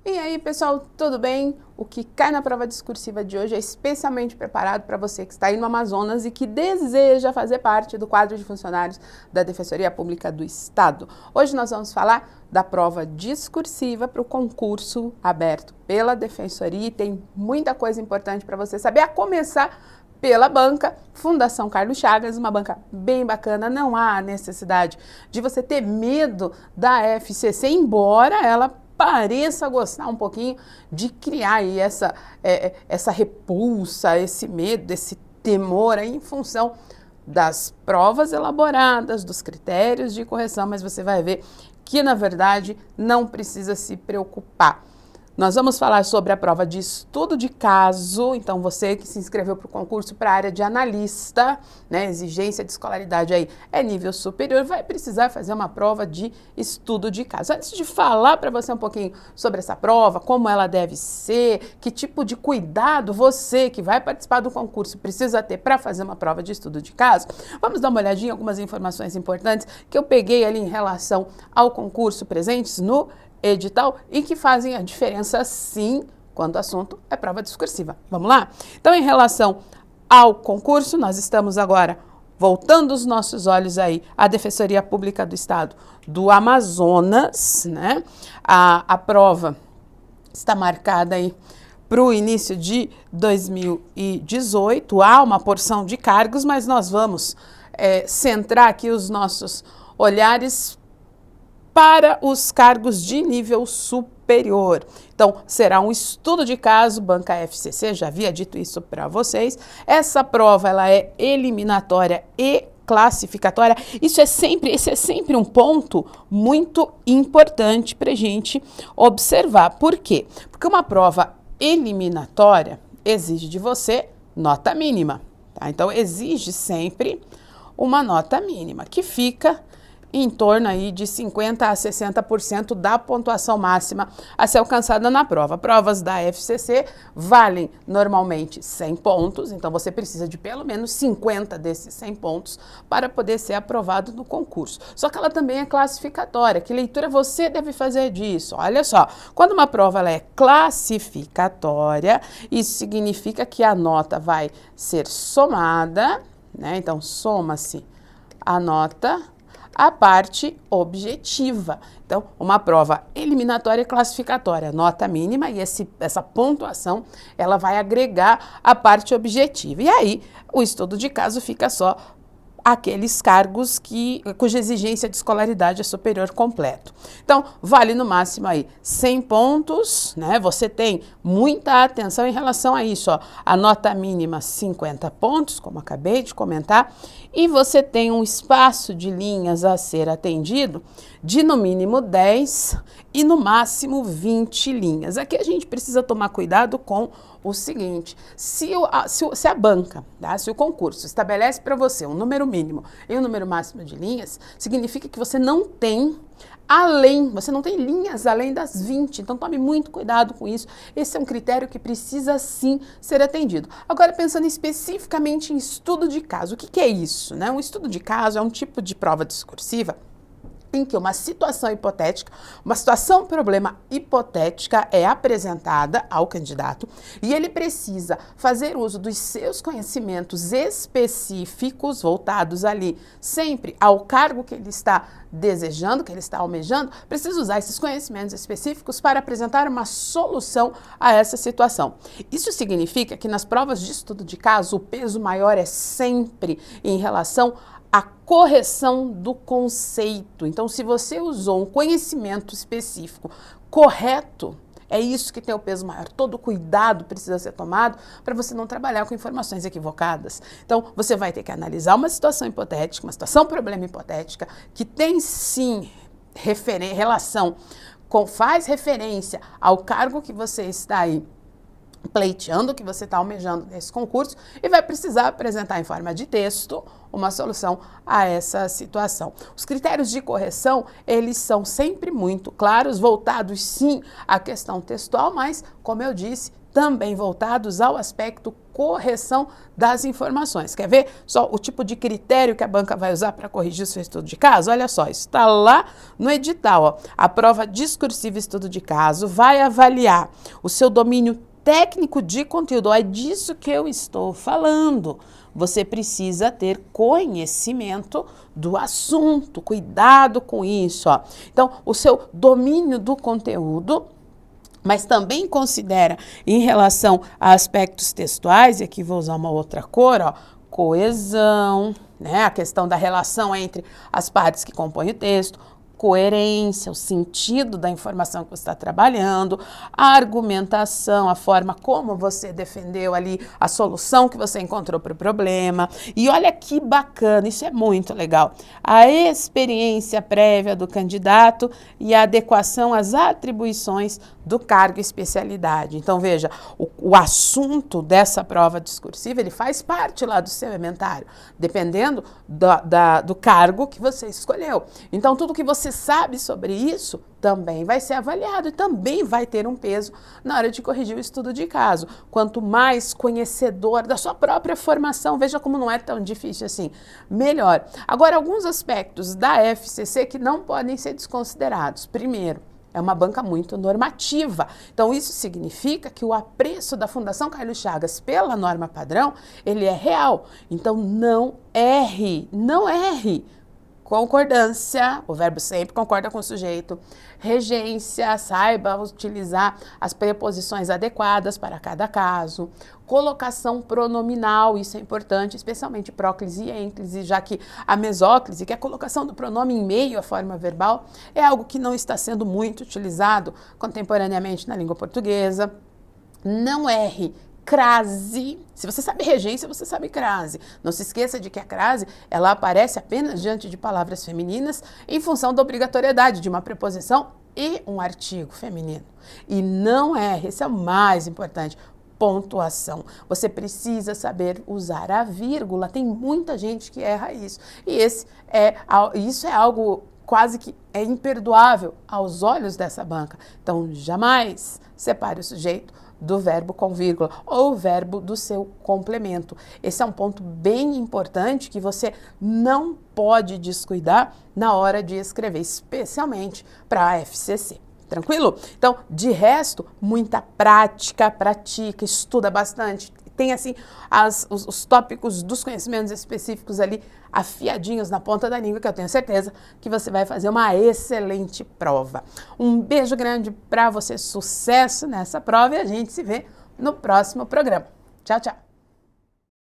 E aí, pessoal, tudo bem? O que cai na prova discursiva de hoje é especialmente preparado para você que está aí no Amazonas e que deseja fazer parte do quadro de funcionários da Defensoria Pública do Estado. Hoje nós vamos falar da prova discursiva para o concurso aberto pela Defensoria e tem muita coisa importante para você saber, a começar pela banca Fundação Carlos Chagas, uma banca bem bacana. Não há necessidade de você ter medo da FCC, embora ela pareça gostar um pouquinho de criar aí essa repulsa, esse medo, esse temor aí em função das provas elaboradas, dos critérios de correção, mas você vai ver que, na verdade, não precisa se preocupar. Nós vamos falar sobre a prova de estudo de caso, então você que se inscreveu para o concurso para a área de analista, né, exigência de escolaridade aí é nível superior, vai precisar fazer uma prova de estudo de caso. Antes de falar para você um pouquinho sobre essa prova, como ela deve ser, que tipo de cuidado você que vai participar do concurso precisa ter para fazer uma prova de estudo de caso, vamos dar uma olhadinha em algumas informações importantes que eu peguei ali em relação ao concurso presentes no edital e que fazem a diferença sim quando o assunto é prova discursiva. Vamos lá? Então, em relação ao concurso, nós estamos agora voltando os nossos olhos aí à Defensoria Pública do Estado do Amazonas, né? A prova está marcada aí para o início de 2018, há uma porção de cargos, mas nós vamos centrar aqui os nossos olhares para os cargos de nível superior. Então, será um estudo de caso, banca FCC, já havia dito isso para vocês. Essa prova, ela é eliminatória e classificatória. Esse é sempre um ponto muito importante para a gente observar. Por quê? Porque uma prova eliminatória exige de você nota mínima, tá? Então, exige sempre uma nota mínima, que fica em torno aí de 50% a 60% da pontuação máxima a ser alcançada na prova. Provas da FCC valem normalmente 100 pontos, então você precisa de pelo menos 50 desses 100 pontos para poder ser aprovado no concurso. Só que ela também é classificatória. Que leitura você deve fazer disso? Olha só, quando uma prova ela é classificatória, isso significa que a nota vai ser somada, né? Então, soma-se a nota a parte objetiva. Então, uma prova eliminatória e classificatória, nota mínima, e essa pontuação, ela vai agregar a parte objetiva. E aí, o estudo de caso fica só aqueles cargos cuja exigência de escolaridade é superior completo. Então, vale no máximo aí 100 pontos, né? Você tem muita atenção em relação a isso, ó. A nota mínima 50 pontos, como acabei de comentar, e você tem um espaço de linhas a ser atendido de no mínimo 10 e no máximo 20 linhas. Aqui a gente precisa tomar cuidado com o seguinte: se a banca, tá? Se o concurso estabelece para você um número mínimo e um número máximo de linhas, significa que você não tem linhas além das 20, então tome muito cuidado com isso. Esse é um critério que precisa sim ser atendido. Agora, pensando especificamente em estudo de caso, o que é isso, né? Um estudo de caso é um tipo de prova discursiva em que uma situação hipotética, uma situação problema hipotética é apresentada ao candidato e ele precisa fazer uso dos seus conhecimentos específicos, voltados ali sempre ao cargo que ele está desejando, que ele está almejando, precisa usar esses conhecimentos específicos para apresentar uma solução a essa situação. Isso significa que nas provas de estudo de caso, o peso maior é sempre em relação a correção do conceito. Então, se você usou um conhecimento específico correto, é isso que tem o peso maior. Todo cuidado precisa ser tomado para você não trabalhar com informações equivocadas. Então, você vai ter que analisar uma situação hipotética, uma situação problema hipotética, que tem sim faz referência ao cargo que você está aí pleiteando que você está almejando nesse concurso e vai precisar apresentar em forma de texto uma solução a essa situação. Os critérios de correção, eles são sempre muito claros, voltados sim à questão textual, mas, como eu disse, também voltados ao aspecto correção das informações. Quer ver só o tipo de critério que a banca vai usar para corrigir o seu estudo de caso? Olha só, isso está lá no edital. Ó. A prova discursiva estudo de caso vai avaliar o seu domínio técnico de conteúdo. É disso que eu estou falando. Você precisa ter conhecimento do assunto. Cuidado com isso. Ó. Então, o seu domínio do conteúdo, mas também considera em relação a aspectos textuais, e aqui vou usar uma outra cor, ó, coesão, né, a questão da relação entre as partes que compõem o texto, coerência, o sentido da informação que você está trabalhando, a argumentação, a forma como você defendeu ali a solução que você encontrou para o problema. E olha que bacana, isso é muito legal. A experiência prévia do candidato e a adequação às atribuições do cargo e especialidade. Então, veja, o assunto dessa prova discursiva, ele faz parte lá do seu inventário, dependendo do cargo que você escolheu. Então, tudo que você sabe sobre isso também vai ser avaliado e também vai ter um peso na hora de corrigir o estudo de caso. Quanto mais conhecedor da sua própria formação, veja como não é tão difícil assim, melhor. Agora, alguns aspectos da FCC que não podem ser desconsiderados. Primeiro, é uma banca muito normativa. Então, isso significa que o apreço da Fundação Carlos Chagas pela norma padrão, ele é real. Então, não erre, não erre. Concordância, o verbo sempre concorda com o sujeito. Regência, saiba utilizar as preposições adequadas para cada caso. Colocação pronominal, isso é importante, especialmente próclise e ênclise, já que a mesóclise, que é a colocação do pronome em meio à forma verbal, é algo que não está sendo muito utilizado contemporaneamente na língua portuguesa. Não erre. Crase, se você sabe regência, você sabe crase. Não se esqueça de que a crase, ela aparece apenas diante de palavras femininas em função da obrigatoriedade de uma preposição e um artigo feminino. E não erre, esse é o mais importante, pontuação. Você precisa saber usar a vírgula, tem muita gente que erra isso. E isso é algo quase que é imperdoável aos olhos dessa banca. Então, jamais separe o sujeito do verbo com vírgula ou o verbo do seu complemento. Esse é um ponto bem importante que você não pode descuidar na hora de escrever, especialmente para a FCC. Tranquilo? Então, de resto, muita prática, pratica, estuda bastante. Tem, assim, os tópicos dos conhecimentos específicos ali afiadinhos na ponta da língua, que eu tenho certeza que você vai fazer uma excelente prova. Um beijo grande para você, sucesso nessa prova e a gente se vê no próximo programa. Tchau, tchau!